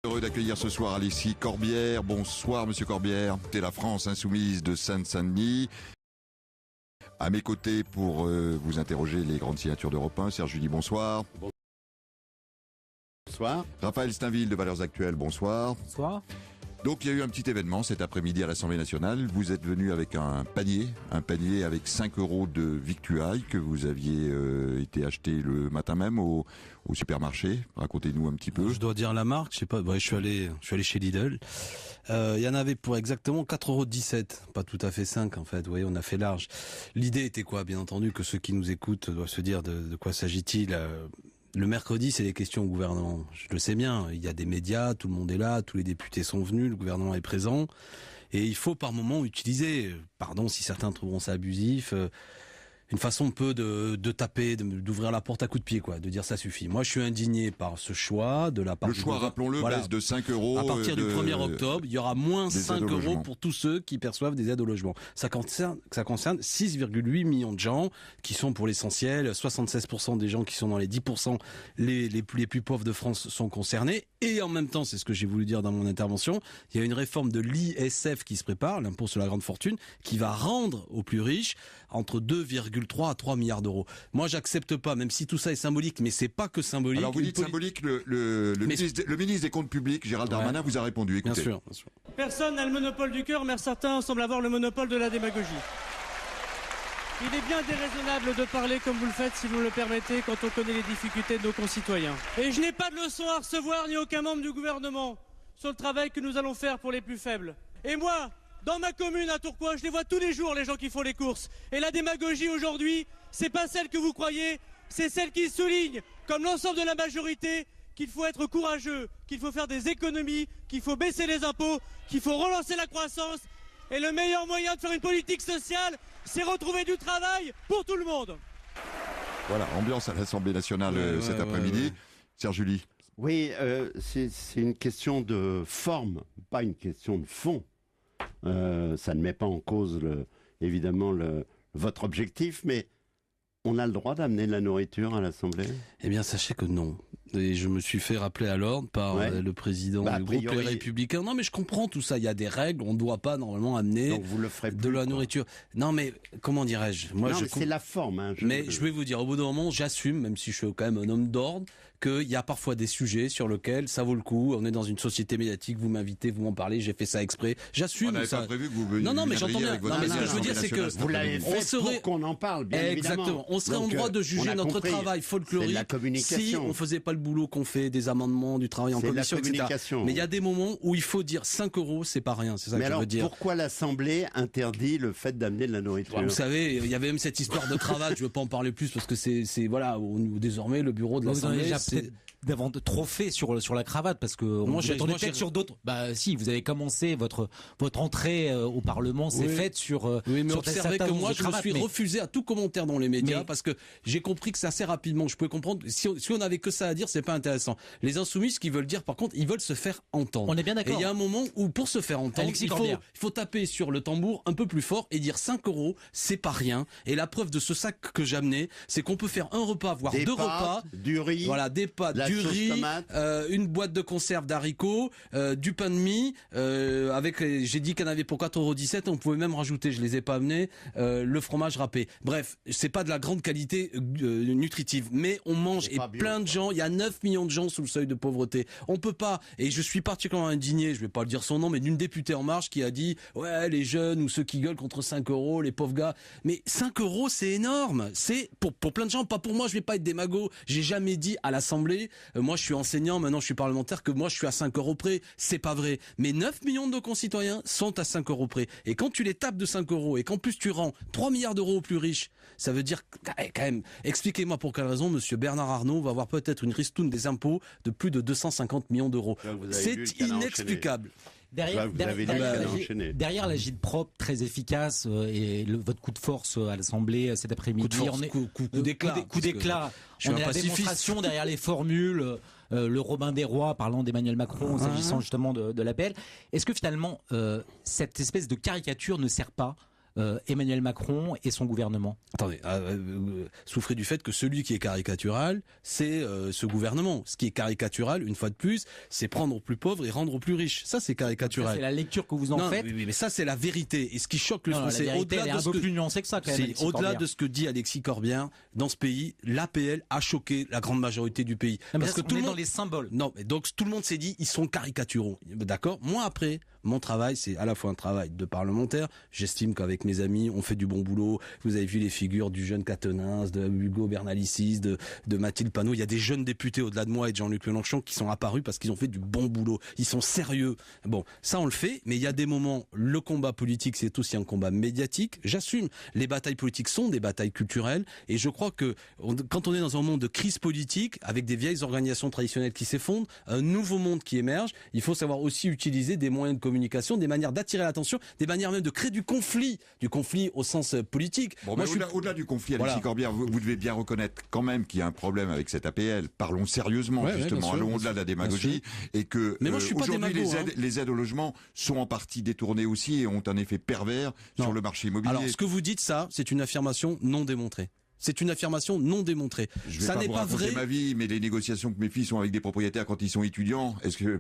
Heureux d'accueillir ce soir Alexis Corbière. Bonsoir Monsieur Corbière. C'est la France insoumise de Seine-Saint-Denis. À mes côtés pour vous interroger les grandes signatures d'Europe 1, Serge Judy, bonsoir. Bonsoir. Raphaël Steinville de Valeurs Actuelles, bonsoir. Bonsoir. Donc il y a eu un petit événement cet après-midi à l'Assemblée nationale. Vous êtes venu avec un panier avec 5 € de victuailles que vous aviez été acheté le matin même au supermarché. Racontez-nous un petit peu. Je dois dire la marque, je sais pas. Je suis allé chez Lidl. Il y en avait pour exactement 4,17 €. Pas tout à fait 5 en fait. Vous voyez, on a fait large. L'idée était quoi? Bien entendu que ceux qui nous écoutent doivent se dire de quoi s'agit-il. Le mercredi, c'est les questions au gouvernement. Je le sais bien, il y a des médias, tout le monde est là, tous les députés sont venus, le gouvernement est présent. Et il faut par moment utiliser, pardon si certains trouveront ça abusif, une façon peu de taper, d'ouvrir la porte à coups de pied, quoi, de dire ça suffit. Moi, je suis indigné par ce choix de la part du choix, rappelons-le, voilà. Baisse de 5 € À partir du 1er octobre, il y aura moins 5 € pour tous ceux qui perçoivent des aides au logement. Ça concerne 6,8 millions de gens qui sont pour l'essentiel, 76% des gens qui sont dans les 10% les plus pauvres de France sont concernés. Et en même temps, c'est ce que j'ai voulu dire dans mon intervention, il y a une réforme de l'ISF qui se prépare, l'impôt sur la grande fortune, qui va rendre aux plus riches entre 2,3 à 3 milliards d'euros. Moi, j'accepte pas, même si tout ça est symbolique, mais c'est pas que symbolique. Alors vous dites symbolique, le ministre des Comptes Publics, Gérald Darmanin, vous a répondu. Écoutez. Bien sûr. Personne n'a le monopole du cœur, mais certains semblent avoir le monopole de la démagogie. Il est bien déraisonnable de parler comme vous le faites, si vous me le permettez, quand on connaît les difficultés de nos concitoyens. Et je n'ai pas de leçon à recevoir, ni aucun membre du gouvernement, sur le travail que nous allons faire pour les plus faibles. Et moi, dans ma commune à Tourcoing, je les vois tous les jours, les gens qui font les courses. Et la démagogie aujourd'hui, c'est pas celle que vous croyez, c'est celle qui souligne, comme l'ensemble de la majorité, qu'il faut être courageux, qu'il faut faire des économies, qu'il faut baisser les impôts, qu'il faut relancer la croissance. Et le meilleur moyen de faire une politique sociale, c'est retrouver du travail pour tout le monde. Voilà, ambiance à l'Assemblée nationale cet après-midi. Serge Judy. Oui, c'est une question de forme, pas une question de fond. Ça ne met pas en cause, évidemment, votre objectif, mais on a le droit d'amener de la nourriture à l'Assemblée? Eh bien, sachez que non. Et je me suis fait rappeler à l'ordre par le président du groupe Les Républicains. Non, mais je comprends tout ça. Il y a des règles. On ne doit pas normalement amener de la nourriture. Non, mais comment dirais-je? Moi, c'est la forme. Hein, je vais vous dire, au bout d'un moment, j'assume, même si je suis quand même un homme d'ordre, qu'il y a parfois des sujets sur lesquels ça vaut le coup. On est dans une société médiatique. Vous m'invitez, vous m'en parlez. J'ai fait ça exprès. J'assume. On n'avait pas prévu que vous veniez. Non, mais j'entends bien. Non, mais ce que je veux dire, c'est que vous l'avez fait pour qu'on en parle, bien évidemment. Exactement. On serait en droit de juger notre travail folklorique si on faisait pas le boulot qu'on fait, des amendements, du travail en commission, etc. Mais il y a des moments où il faut dire 5 €, c'est pas rien. C'est ça que je veux dire. Pourquoi l'Assemblée interdit le fait d'amener de la nourriture? Vous savez, il y avait même cette histoire de cravate. Je veux pas en parler plus parce que c'est voilà, désormais le bureau de l'Assemblée. D'avant de trop fait sur la cravate, parce que moi j'attendais peut-être sur d'autres. Bah si, vous avez commencé votre entrée au Parlement, c'est faite sur. Oui, mais observez que moi je me suis refusé à tout commentaire dans les médias parce que j'ai compris que c'est assez rapidement. Je pouvais comprendre si on avait que ça à dire, c'est pas intéressant. Les insoumis, ce qu'ils veulent dire, par contre, ils veulent se faire entendre. On est bien d'accord. Et il y a un moment où pour se faire entendre, il faut taper sur le tambour un peu plus fort et dire 5 €, c'est pas rien. Et la preuve de ce sac que j'ai amené, c'est qu'on peut faire un repas, voire deux repas, du riz, voilà, des pâtes, du riz, une boîte de conserve d'haricots, du pain de mie, j'ai dit qu'il y en avait pour 4,17 €, on pouvait même rajouter, je les ai pas amenés, le fromage râpé. Bref, c'est pas de la grande qualité nutritive, mais on mange, et plein de gens, il y a 9 millions de gens sous le seuil de pauvreté. On peut pas, et je suis particulièrement indigné, je vais pas le dire son nom, mais d'une députée En Marche qui a dit, ouais, les jeunes ou ceux qui gueulent contre 5 €, les pauvres gars. Mais 5 € c'est énorme. C'est pour plein de gens, pas pour moi, je vais pas être démago. J'ai jamais dit à l'Assemblée, moi je suis enseignant, maintenant je suis parlementaire, que moi je suis à 5 € près. C'est pas vrai. Mais 9 millions de nos concitoyens sont à 5 € près. Et quand tu les tapes de 5 € et qu'en plus tu rends 3 milliards d'euros aux plus riches, ça veut dire, quand même, expliquez-moi pour quelle raison monsieur Bernard Arnault va avoir peut-être une ristourne des impôts de plus de 250 millions d'euros. C'est inexplicable. Derrière l'agite-prop très efficace et votre coup de force à l'Assemblée cet après-midi, coup d'éclat. On est la démonstration derrière les formules, le Robin des Rois parlant d'Emmanuel Macron s'agissant justement de l'APL. Est-ce que finalement cette espèce de caricature ne sert pas Emmanuel Macron et son gouvernement? Attendez, souffrez du fait que celui qui est caricatural, c'est ce gouvernement. Ce qui est caricatural, une fois de plus, c'est prendre aux plus pauvres et rendre aux plus riches. Ça, c'est caricatural. C'est la lecture que vous en faites. Oui, mais ça, c'est la vérité. Et ce qui choque le Français, au-delà de ce que plus nuancé que ça, quand même. Au-delà de ce que dit Alexis Corbière, dans ce pays, l'APL a choqué la grande majorité du pays. Parce que tout le monde dans les symboles. Non, mais donc tout le monde s'est dit, ils sont caricaturaux. D'accord. Moi, après, mon travail, c'est à la fois un travail de parlementaire. J'estime qu'avec mes amis, on fait du bon boulot. Vous avez vu les figures du jeune Quatennens, de Hugo Bernalicis, de Mathilde Panot. Il y a des jeunes députés au-delà de moi et de Jean-Luc Mélenchon qui sont apparus parce qu'ils ont fait du bon boulot. Ils sont sérieux. Bon, ça on le fait, mais il y a des moments, le combat politique, c'est aussi un combat médiatique. J'assume. Les batailles politiques sont des batailles culturelles et je crois que quand on est dans un monde de crise politique, avec des vieilles organisations traditionnelles qui s'effondrent, un nouveau monde qui émerge, il faut savoir aussi utiliser des moyens de communication, des manières d'attirer l'attention, des manières même de créer du conflit au sens politique. Bon, moi, au-delà du conflit, Alexis Corbière, vous devez bien reconnaître quand même qu'il y a un problème avec cette APL. Parlons sérieusement, justement, allons au-delà de la démagogie, et que aujourd'hui les aides au logement sont en partie détournées aussi et ont un effet pervers sur le marché immobilier. Alors, ce que vous dites, ça, c'est une affirmation non démontrée. C'est une affirmation non démontrée. Ça n'est pas vrai. Ma vie, mais les négociations que mes filles sont avec des propriétaires quand ils sont étudiants.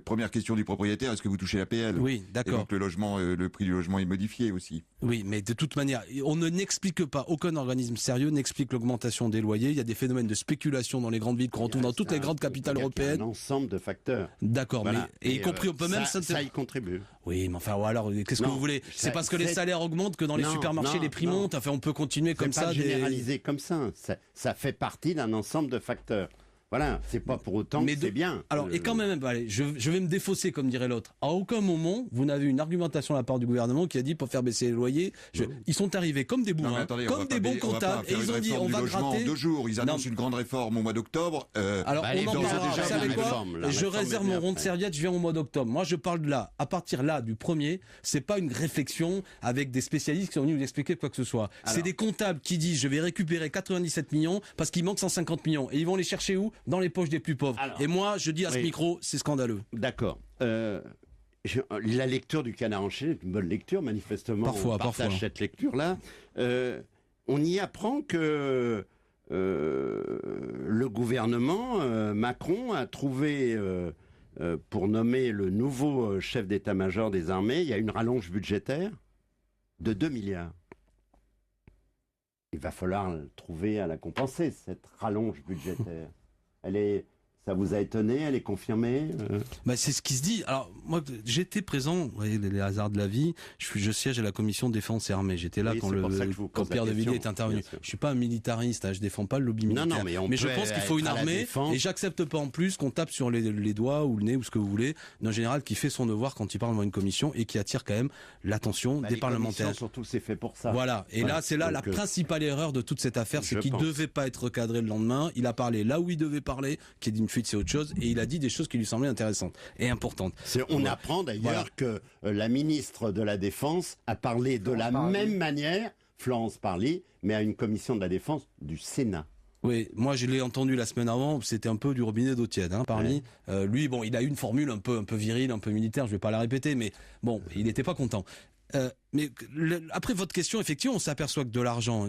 Première question du propriétaire, est-ce que vous touchez l'APL? Oui, d'accord. Et donc le logement, le prix du logement est modifié aussi. Oui, mais de toute manière, on n'explique pas, aucun organisme sérieux n'explique l'augmentation des loyers. Il y a des phénomènes de spéculation dans les grandes villes qu'on retrouve dans toutes les grandes capitales européennes. Un ensemble de facteurs. D'accord, voilà. mais y compris on peut même ça y contribue. Oui, mais enfin, alors qu'est-ce que vous voulez? C'est parce que les salaires augmentent que dans les supermarchés les prix montent. Enfin, on peut continuer comme ça. Généraliser comme ça. Ça fait partie d'un ensemble de facteurs. Voilà, c'est pas pour autant que c'est bien. Alors, et quand même, allez, je vais me défausser, comme dirait l'autre. À aucun moment, vous n'avez une argumentation de la part du gouvernement qui a dit pour faire baisser les loyers. Ils sont arrivés comme des bourrins, comme des bons comptables, et ils ont dit on va gratter. 2 jours, ils annoncent une grande réforme au mois d'octobre. Alors, on en parlera. Vous savez quoi? Je réserve mon rond de serviette, je viens au mois d'octobre. Moi, je parle de là. À partir là, du premier, c'est pas une réflexion avec des spécialistes qui sont venus nous expliquer quoi que ce soit. C'est des comptables qui disent je vais récupérer 97 millions parce qu'il manque 150 millions. Et ils vont les chercher où? Dans les poches des plus pauvres. Et moi, je dis à ce micro, c'est scandaleux. D'accord. La lecture du Canard enchaîné est une bonne lecture, manifestement. Parfois. Cette lecture-là. On y apprend que le gouvernement Macron a trouvé, pour nommer le nouveau chef d'état-major des armées, il y a une rallonge budgétaire de 2 milliards. Il va falloir trouver à la compenser, cette rallonge budgétaire. Ça vous a étonné? Elle est confirmée? C'est ce qui se dit. Alors, moi, j'étais présent, vous voyez, les hasards de la vie. Je siège à la commission défense et armée. J'étais là quand Pierre de Villiers est intervenu. Je suis pas un militariste, je défends pas le lobby militaire. Mais je pense qu'il faut une armée, et j'accepte pas en plus qu'on tape sur les doigts ou le nez ou ce que vous voulez d'un général qui fait son devoir quand il parle devant une commission et qui attire quand même l'attention des parlementaires. Surtout, c'est fait pour ça. Voilà. Et là, c'est la principale erreur de toute cette affaire, c'est qu'il devait pas être recadré le lendemain. Il a parlé là où il devait parler, qui est d'une fuite, c'est autre chose, et il a dit des choses qui lui semblaient intéressantes et importantes. On apprend d'ailleurs que la ministre de la Défense a parlé de la même manière, Florence Parly, mais à une commission de la Défense du Sénat. Oui, moi je l'ai entendu la semaine avant, c'était un peu du robinet d'eau tiède, Parly. Lui, il a eu une formule un peu virile, un peu militaire, je vais pas la répéter, mais bon, il n'était pas content. Mais après votre question, effectivement, on s'aperçoit que de l'argent...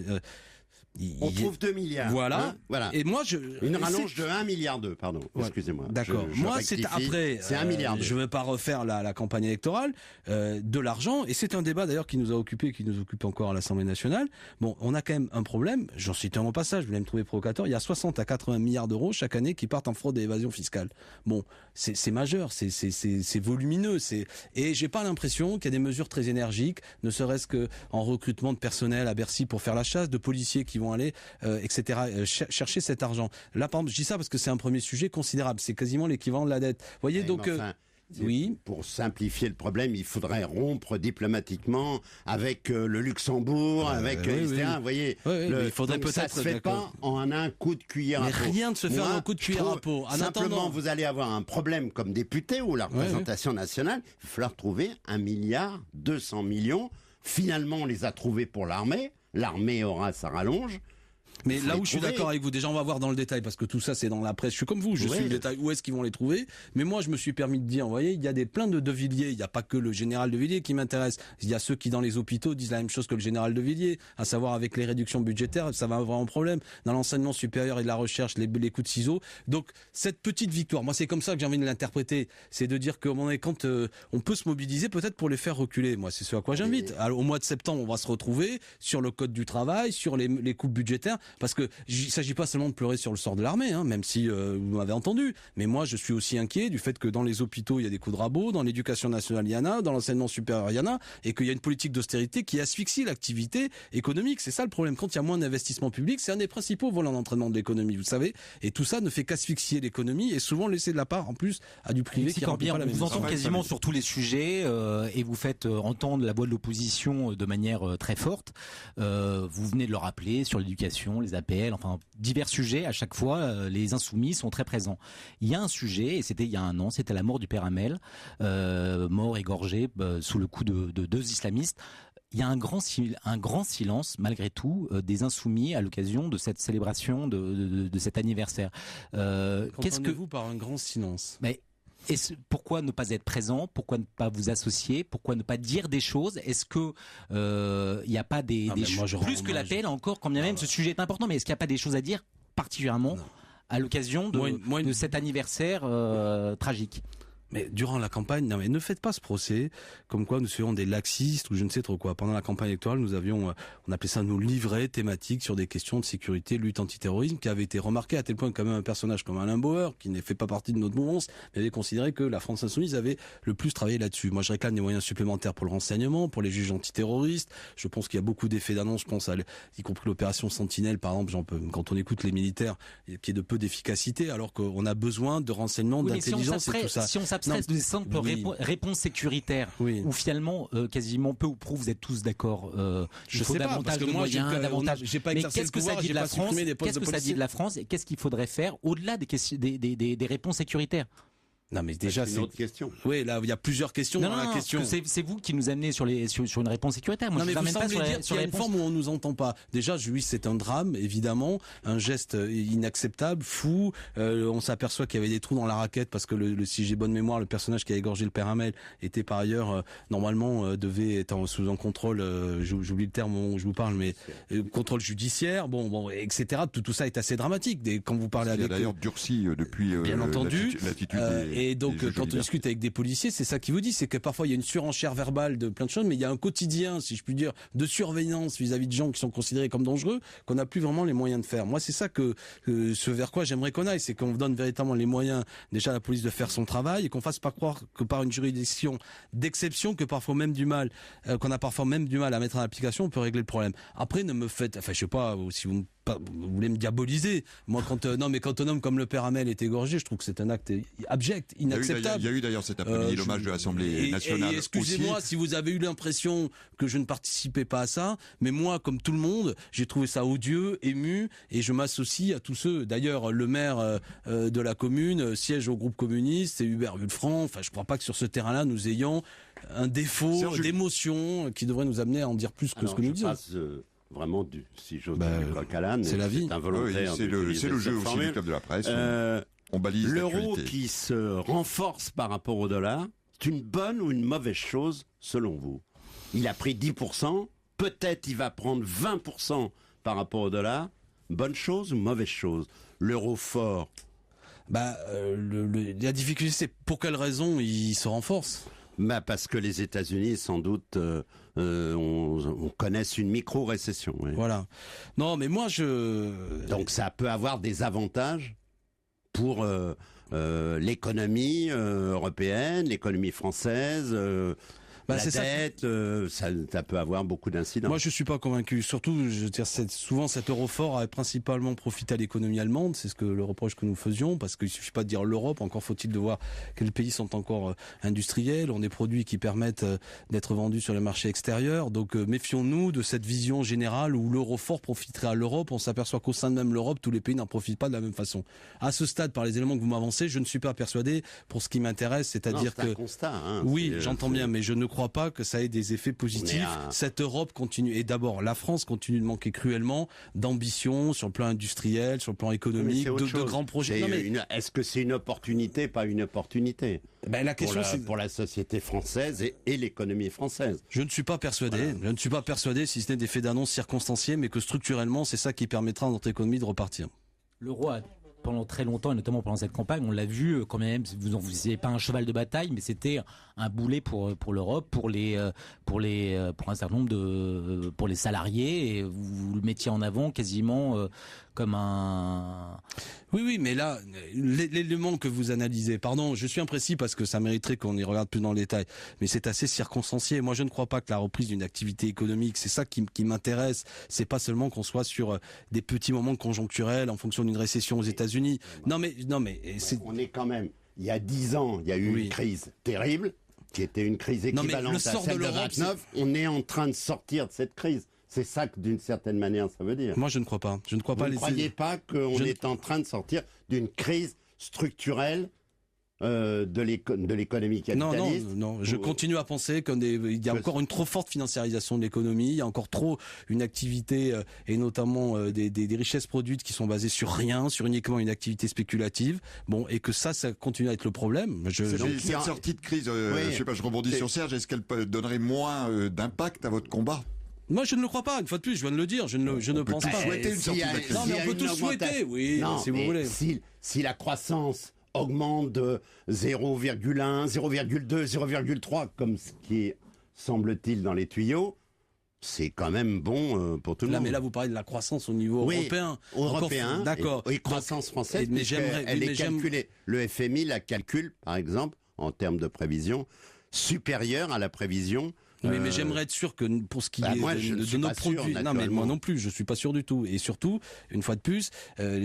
On trouve 2 milliards. Voilà. Et moi, une rallonge de 1,2 milliard, pardon. Excusez-moi. D'accord. Moi, c'est après. C'est 1,2 milliard. Je ne veux pas refaire la campagne électorale. De l'argent, et c'est un débat d'ailleurs qui nous a occupé, qui nous occupe encore à l'Assemblée nationale. Bon, on a quand même un problème. J'en cite un au passage. Vous allez me trouver provocateur. Il y a 60 à 80 milliards d'euros chaque année qui partent en fraude et évasion fiscale. Bon, c'est majeur, c'est volumineux. Et j'ai pas l'impression qu'il y a des mesures très énergiques, ne serait-ce que en recrutement de personnel à Bercy pour faire la chasse, de policiers qui vont aller, etc., chercher cet argent. Là, par exemple, je dis ça parce que c'est un premier sujet considérable. C'est quasiment l'équivalent de la dette. Vous voyez, donc... Oui. Pour simplifier le problème, il faudrait rompre diplomatiquement avec le Luxembourg, etc. Vous voyez, il faudrait peut-être. Ça se fait pas en un coup de cuillère à peau. Mais rien ne se fait en un coup de cuillère à peau. Simplement, vous allez avoir un problème comme député ou la représentation nationale. Il va falloir trouver 1,2 milliard. Finalement, on les a trouvés pour l'armée. L'armée aura sa rallonge. Mais là où je suis d'accord avec vous, déjà on va voir dans le détail, parce que tout ça c'est dans la presse, je suis comme vous, je suis le détail, où est-ce qu'ils vont les trouver. Mais moi je me suis permis de dire, vous voyez, il y a plein de Villiers, il n'y a pas que le général de Villiers qui m'intéresse, il y a ceux qui dans les hôpitaux disent la même chose que le général de Villiers, à savoir avec les réductions budgétaires, ça va avoir un problème, dans l'enseignement supérieur et de la recherche, les coups de ciseaux. Donc cette petite victoire, moi c'est comme ça que j'ai envie de l'interpréter, c'est de dire que quand on peut se mobiliser peut-être pour les faire reculer, moi c'est ce à quoi j'invite. Alors, au mois de septembre on va se retrouver sur le code du travail, sur les coupes budgétaires, parce que il s'agit pas seulement de pleurer sur le sort de l'armée, même si vous m'avez entendu. Mais moi, je suis aussi inquiet du fait que dans les hôpitaux, il y a des coups de rabot, dans l'éducation nationale, il y en a, dans l'enseignement supérieur, il y en a, et qu'il y a une politique d'austérité qui asphyxie l'activité économique. C'est ça le problème. Quand il y a moins d'investissement public, c'est un des principaux volants d'entraînement de l'économie, vous savez. Et tout ça ne fait qu'asphyxier l'économie et souvent laisser de la part, en plus, à du privé qui remplit pas la même chose. Vous entendez quasiment sur tous les sujets et vous faites entendre la voix de l'opposition de manière très forte. Vous venez de le rappeler sur l'éducation, les APL, enfin divers sujets, à chaque fois, les insoumis sont très présents. Il y a un sujet, et c'était il y a un an, c'était la mort du père Hamel, mort égorgé sous le coup de deux islamistes. Il y a un grand silence, malgré tout, des insoumis à l'occasion de cette célébration de cet anniversaire. Qu'entendez-vous par un grand silence ? Pourquoi ne pas être présent ? Pourquoi ne pas vous associer ? Pourquoi ne pas dire des choses ? Est-ce que il n'y a pas des choses plus que l'appel encore, quand bien même ce sujet est important, mais est-ce qu'il n'y a pas des choses à dire particulièrement à l'occasion de cet anniversaire tragique ? Mais durant la campagne, non mais ne faites pas ce procès comme quoi nous serions des laxistes ou je ne sais trop quoi. Pendant la campagne électorale, nous avions, on appelait ça nos livrets thématiques sur des questions de sécurité, lutte antiterrorisme, qui avaient été remarqués à tel point que quand même un personnage comme Alain Bauer, qui ne fait pas partie de notre mouvance, avait considéré que la France insoumise avait le plus travaillé là-dessus. Moi, je réclame des moyens supplémentaires pour le renseignement, pour les juges antiterroristes. Je pense qu'il y a beaucoup d'effets d'annonce. Je pense y compris l'opération Sentinelle, par exemple, quand on écoute les militaires, qui est de peu d'efficacité, alors qu'on a besoin de renseignements, d'intelligence et tout ça. Si on s'abstrait de simples réponses sécuritaires, où finalement, quasiment peu ou prou, vous êtes tous d'accord. Je sais pas, parce que moi, j'ai pas exercé le pouvoir, j'ai pas supprimé des postes de policiers. Qu'est-ce que ça dit de la France et qu'est-ce qu'il faudrait faire au-delà des réponses sécuritaires ? Non mais déjà c'est une autre question. Oui, là il y a plusieurs questions dans la question. C'est vous qui nous amenez sur une réponse sécuritaire. Moi, non, mais je vous amène pas sur la forme où on nous entend pas. Déjà, oui, c'est un drame évidemment, un geste inacceptable, fou. On s'aperçoit qu'il y avait des trous dans la raquette parce que si j'ai bonne mémoire, le personnage qui a égorgé le père Hamel était par ailleurs normalement devait être sous un contrôle. J'oublie le terme où je vous parle, mais contrôle judiciaire. Bon, etc. Tout ça est assez dramatique. Quand vous parlez avec. Il a d'ailleurs durci depuis. Bien entendu. L'attitude et donc, quand on discute avec des policiers, c'est ça qui vous dit, c'est que parfois il y a une surenchère verbale de plein de choses, mais il y a un quotidien, si je puis dire, de surveillance vis-à-vis de gens qui sont considérés comme dangereux, qu'on n'a plus vraiment les moyens de faire. Moi, c'est ça ce vers quoi j'aimerais qu'on aille, c'est qu'on donne véritablement les moyens, déjà à la police de faire son travail, et qu'on fasse pas croire que par une juridiction d'exception, que parfois même du mal, qu'on a parfois même du mal à mettre en application, on peut régler le problème. Après, ne me faites, enfin, je sais pas, si vous voulez me diaboliser. Moi, quand un homme comme le père Hamel est égorgé, je trouve que c'est un acte abject, inacceptable. Il y a eu d'ailleurs cet après-midi l'hommage de l'Assemblée nationale. Et excusez-moi si vous avez eu l'impression que je ne participais pas à ça, mais moi, comme tout le monde, j'ai trouvé ça odieux, ému, et je m'associe à tous ceux. D'ailleurs, le maire de la commune siège au groupe communiste, c'est Hubert Wulfranc. Enfin, je crois pas que sur ce terrain-là, nous ayons un défaut d'émotion qui devrait nous amener à en dire plus que ce que nous disons. Vraiment, si j'ose dire le coq à l'âne, c'est la vie. C'est involontaire. C'est le jeu aussi du club de la presse. On balise l'euro qui se renforce par rapport au dollar, c'est une bonne ou une mauvaise chose selon vous ? Il a pris 10%, peut-être il va prendre 20% par rapport au dollar. Bonne chose ou mauvaise chose ? L'euro fort. La difficulté, c'est pour quelle raison il se renforce ? Parce que les États-Unis, sans doute, on connaisse une micro-récession. Oui. Voilà. Non, mais moi, Donc ça peut avoir des avantages pour l'économie européenne, l'économie française. La dette, ça peut avoir beaucoup d'incidents. Moi, je suis pas convaincu. Surtout, je veux dire, souvent cet euro fort a principalement profité à l'économie allemande. C'est ce que le reproche que nous faisions, parce qu'il suffit pas de dire l'Europe. Encore faut-il de voir quels pays sont encore industriels, ont des produits qui permettent d'être vendus sur les marchés extérieurs. Donc, méfions-nous de cette vision générale où l'euro fort profiterait à l'Europe. On s'aperçoit qu'au sein de même l'Europe, tous les pays n'en profitent pas de la même façon. À ce stade, par les éléments que vous m'avancez, je ne suis pas persuadé pour ce qui m'intéresse, c'est-à-dire que. C'est un constat. Oui, j'entends bien, mais je ne crois crois pas que ça ait des effets positifs. Cette Europe continue, et d'abord la France continue de manquer cruellement d'ambition sur le plan industriel, sur le plan économique, de grands projets. Est-ce que c'est une opportunité, pas une opportunité la question, c'est pour la société française et l'économie française. Je ne suis pas persuadé. Voilà. Je ne suis pas persuadé, si ce n'est des faits d'annonce circonstanciés, mais que structurellement, c'est ça qui permettra à notre économie de repartir. L'euro a pendant très longtemps, et notamment pendant cette campagne, on l'a vu quand même, vous n'étiez pas un cheval de bataille, mais c'était un boulet pour l'Europe, pour un certain nombre pour les salariés, et vous le mettiez en avant quasiment comme un... Oui, mais là, l'élément que vous analysez, pardon, je suis imprécis parce que ça mériterait qu'on y regarde plus dans le détail, mais c'est assez circonstancié. Moi, je ne crois pas que la reprise d'une activité économique, c'est ça qui m'intéresse. C'est pas seulement qu'on soit sur des petits moments conjoncturels en fonction d'une récession aux États-Unis. Non, mais on est quand même. Il y a 10 ans, il y a eu une crise terrible, qui était une crise équivalente à celle de 29. On est en train de sortir de cette crise. C'est ça que, d'une certaine manière, ça veut dire. Moi, je ne crois pas. Je ne crois pas. Vous ne croyez pas qu'on est en train de sortir d'une crise structurelle de l'économie capitaliste? Non. Je continue à penser qu'il y a encore une trop forte financiarisation de l'économie. Il y a encore trop une activité et notamment des richesses produites qui sont basées sur rien, sur uniquement une activité spéculative. Bon, et que ça continue à être le problème. Cette sortie de crise, je sais pas, je rebondis sur Serge. Est-ce qu'elle donnerait moins d'impact à votre combat? Moi, je ne le crois pas. Une fois de plus, je viens de le dire. Je ne pense pas. Souhaiter une sortie de la crise. Non, mais on peut tous souhaiter. Oui, si vous voulez. Si la croissance augmente de 0,1, 0,2, 0,3, comme ce qui est, semble-t-il, dans les tuyaux, c'est quand même bon pour tout le monde. Mais là, vous parlez de la croissance au niveau européen. Européen, d'accord. Et croissance française, mais elle est calculée. Le FMI la calcule, par exemple, en termes de prévision, supérieure à la prévision. Oui, mais j'aimerais être sûr que pour ce qui est de nos produits, non mais moi non plus, je suis pas sûr du tout. Et surtout, une fois de plus,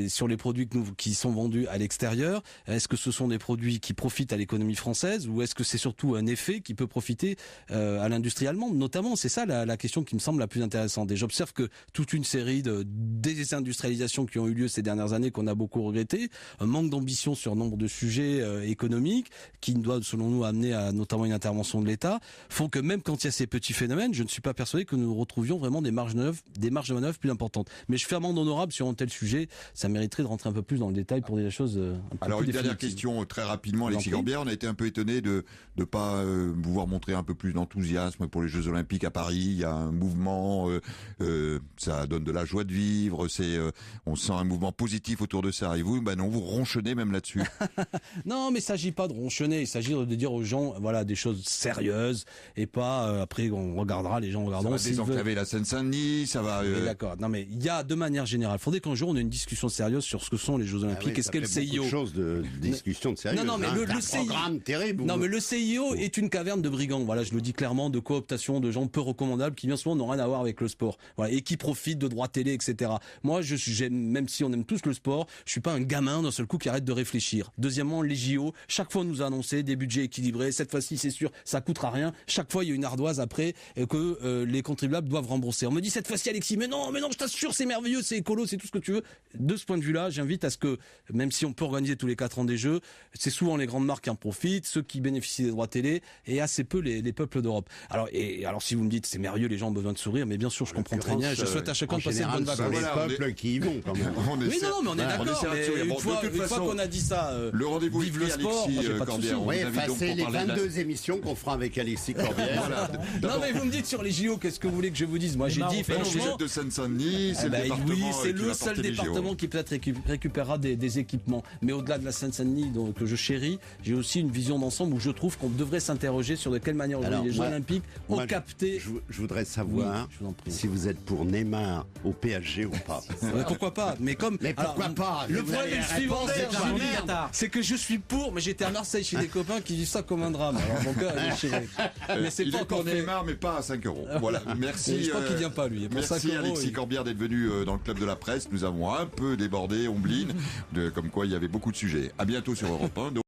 sur les produits qui sont vendus à l'extérieur, est-ce que ce sont des produits qui profitent à l'économie française ou est-ce que c'est surtout un effet qui peut profiter à l'industrie allemande? Notamment, c'est ça la question qui me semble la plus intéressante. Et j'observe que toute une série de désindustrialisations qui ont eu lieu ces dernières années, qu'on a beaucoup regretté, un manque d'ambition sur nombre de sujets économiques, qui doivent, selon nous, amener à notamment une intervention de l'État, font que même quand il y a ces petits phénomènes, je ne suis pas persuadé que nous retrouvions vraiment des marges de manœuvre plus importantes. Mais je fais amende honorable sur un tel sujet, ça mériterait de rentrer un peu plus dans le détail pour des choses un peu Alors plus une dernière question très rapidement, Alexis Corbière, on a été un peu étonné de pas pouvoir montrer un peu plus d'enthousiasme pour les Jeux Olympiques à Paris. Il y a un mouvement, ça donne de la joie de vivre, on sent un mouvement positif autour de ça. Et vous, non, vous ronchonnez même là-dessus. Non, mais il s'agit pas de ronchonner, il s'agit de dire aux gens, voilà, des choses sérieuses et pas après on regardera, les gens regarderont. Ça va désenclaver la Seine-Saint-Denis, ça va. Oui, d'accord. Non, mais il y a de manière générale, faudrait qu'un jour on ait une discussion sérieuse sur ce que sont les Jeux Olympiques. Est-ce que le CIO chose de discussion de sérieux. Non, mais le CIO, programme terrible. Non, mais le CIO est une caverne de brigands. Voilà, je le dis clairement, de cooptation, de gens peu recommandables qui bien souvent n'ont rien à voir avec le sport. Voilà, et qui profitent de droits télé, etc. Moi, même si on aime tous le sport, je suis pas un gamin d'un seul coup qui arrête de réfléchir. Deuxièmement, les JO, chaque fois on nous a annoncé des budgets équilibrés. Cette fois-ci, c'est sûr, ça coûtera rien. Chaque fois, il y a une ardoise après que les contribuables doivent rembourser. On me dit cette fois-ci, Alexis, mais non, je t'assure, c'est merveilleux, c'est écolo, c'est tout ce que tu veux. De ce point de vue-là, j'invite à ce que, même si on peut organiser tous les 4 ans des Jeux, c'est souvent les grandes marques qui en profitent, ceux qui bénéficient des droits télé, et assez peu les peuples d'Europe. Alors si vous me dites c'est merveilleux, les gens ont besoin de sourire, mais bien sûr, je comprends très bien. Je souhaite à chacun de passer de bonnes vacances. C'est les peuples qui y vont quand même. Oui, non, mais on est d'accord. Une fois qu'on a dit ça, le rendez-vous vive le sport. Oui, c'est les 22 émissions qu'on fera avec Alexis Corbière. Non, mais vous me dites sur les JO, qu'est-ce que vous voulez que je vous dise? Moi, j'ai dit franchement. De Seine-Saint-Denis, c'est le département. Oui, c'est le seul département qui peut-être récupérera des équipements. Mais au-delà de la Seine-Saint-Denis, que je chéris, j'ai aussi une vision d'ensemble où je trouve qu'on devrait s'interroger sur de quelle manière les Jeux Olympiques ont capté. Je voudrais savoir si vous êtes pour Neymar au PSG ou pas. Pourquoi pas? Mais pourquoi pas? Le problème est le suivant, c'est que je suis pour, mais j'étais à Marseille chez des copains qui vivent ça comme un drame. Alors mon cœur est déchiré. Mais c'est pas encore Neymar, mais pas à 5 €. Voilà. Merci. Je crois qu'il vient pas lui. Merci Alexis Corbière d'être venu dans le club de la presse. Nous avons un peu débordé, Ombline, comme quoi il y avait beaucoup de sujets. À bientôt sur Europe 1.